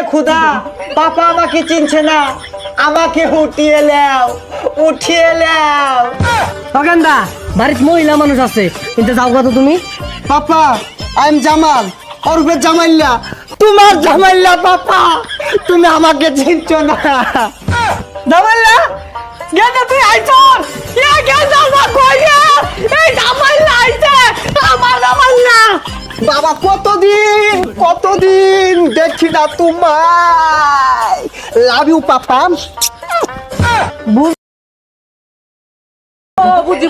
খুদা, পাপা আমাকে চিনছে না, আমাকে উঠিয়ে নাও, উঠিয়ে নাও। সগেন্দা, বাড়িতে মহিলা মানুষ আছে, কিন্তু যাও কত তুমি? পাপা, আই এম জামাল, ওরফে জামাইল্লা। তোমার জামাইল্লা পাপা, তুমি আমাকে চিনছো না। জামাইল্লা, গেন্দা তুই আইছর, ইয়া গেন্দা না কই রে? এই জামাইল্লা আইছে, আমার জামাইল্লা। বাবা কতদিন দেখি না তোমায়। Love you papa.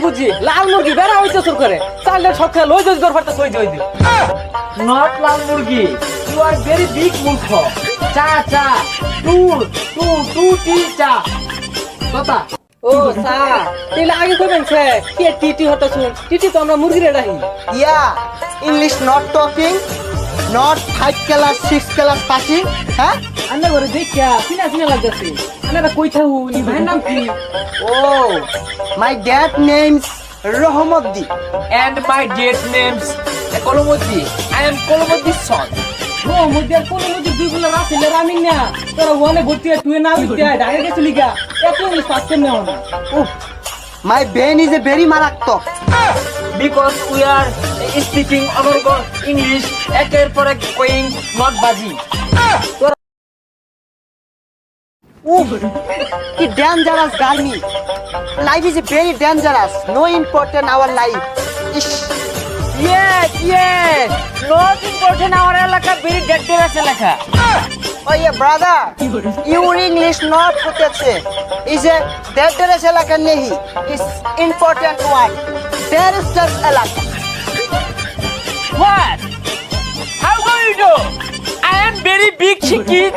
বুঝি লাল মুরগি বেড়া হইতে শুরু করে চালটা সকাল লই দই গর ফাটা সই দই দি নট লাল মুরগি, ইউ আর ভেরি বিগ মূর্খ। চা চা টু টু টু টি চা কথা। ও চা তেলে আগে কইবেন সে কি টিটি হতো শুন, টিটি তো আমরা মুরগি রে রাখি। Yeah English not talking, not 5 class 6 class পাসি। হ্যাঁ আন্না ঘরে দেখা চিনা চিনা লাগতেছে। আন্না কই থাকু নি ভাইয়ের নাম কি? ও my dad name's Rahmoddi. And my dad name's Kolomodi. I am Kolomodi's son. ও মধ্যে কোন মধ্যে দুই গুলা রাসিলে রামিন না তোরা ওয়ানে ভর্তি তুই না উঠতে ঢাকা গেছিলি গা এত ইংলিশ পাস করে নাও না। মাই ব্রেন ইজ এ ভেরি মারাত্মক। Because we are speaking our English একের পর এক going not বাজি। কি ডেঞ্জারাস গার্মি। Life is a very dangerous, no important our life. ইস Yes. Not important our এলাকা very dangerous এলাকা। Oh yeah, brother. Your English not होते is a dangerous एलाका नहीं. It's important one. Terrorist एलाका. What? How do you know? I am very big শিক্ষিত।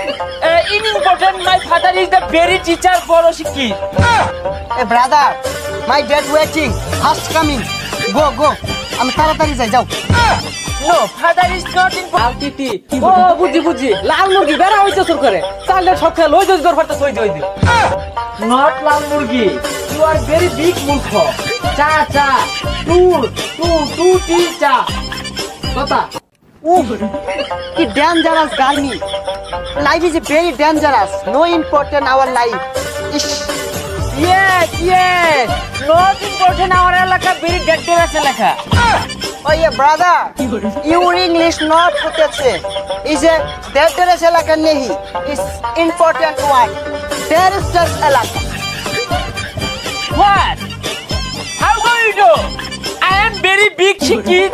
In important my father is the very teacher বড় শিক্ষিত। Hey brother, my dad waiting. Fast coming. Go. আমি তাড়াতাড়ি যাও। No, father is not in টিটি ও বুঝি লাল মুরগি বেড়া হইতে শুরু করে চালটা সকাল লই দই গর ফাটা সই দই দি নট লাল মুরগি, ইউ আর ভেরি বিগ মূর্খ। চা চা টু টু টু টি চা কথা। কি ডেঞ্জারাস গার্মি। Life is a very dangerous, no important our life. ইস Yes. Not important our এলাকা very dangerous এলাকা। Oh yeah, brother. Your English not होते is a dangerous एलाका नहीं. It's important one. Terrorist एलाका. What? How do you know? I am very big শিক্ষিত।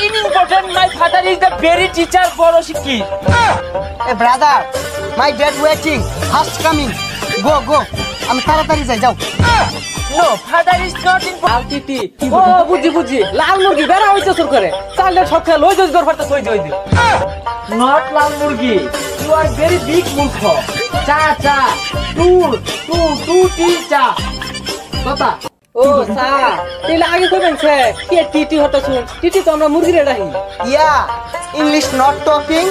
In important my father is the very teacher বড় শিক্ষিত। Hey brother, my dad waiting. Fast coming. Go. আমি তাড়াতাড়ি যাও। No, father is not in টিটি ও বুঝি লাল মুরগি বেড়া হইতে শুরু করে চালটা সকাল লই দই গর ফাটা সই দই দি নট লাল মুরগি, ইউ আর ভেরি বিগ মূর্খ। চা চা টু টু টু টি চা কথা। ও চা তেলে আগে কইবেন সে কি টিটি হতো শুন, টিটি তো আমরা মুরগি রে রাখি। Yeah English not talking,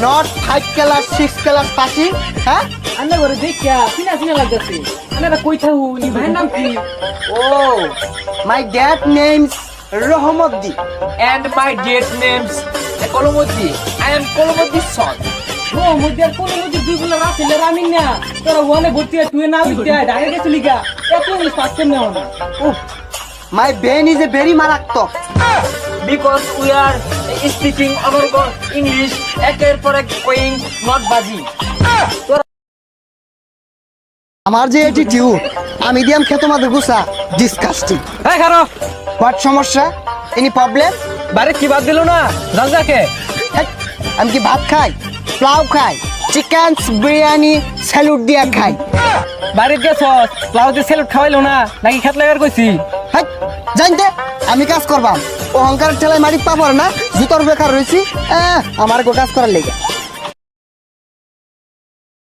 not 5 class 6 class পাসি। হ্যাঁ আন্না ঘরে দেখা চিনা লাগতেছে। আন্না কই থাকু নি ভাইয়ের নাম কি? ও my dad name's Rahmoddi. and my dad name's Kolomodi. I am Kolomodi's son. ও মধ্যে কোন মধ্যে দুই গুলা রাসিলে রামিন না তোরা ওয়ানে ভর্তি তুই না উঠতে ঢাকা গেছিলি গা এত ইংলিশ পাস করে নাও না। মাই ব্রেন ইজ এ ভেরি মারাত্মক। Because we are speaking our English একের পর এক going not বাজি। আমার যে অ্যাটিটিউড, আমি দিয়াম খেত মাদের গুসা ডিসকাস্টিং। এই খারো হোয়াট সমস্যা? Any problem? বাড়ি কি বাদ দিল না জানজাকে? আমি কি ভাত খাই, পোলাও খাই, চিকেন বিরিয়ানি স্যালুট দিয়া খাই? বাড়িতে গেছস প্লাউতে সেলুট খাওয়াইলো না নাকি খেত লাগার কইছি? জানতে আমি কাজ করবাম, অহংকার ঠেলায় মারি পাবো না, জুতোর বেকার রয়েছি আমার কাজ করার লেগে।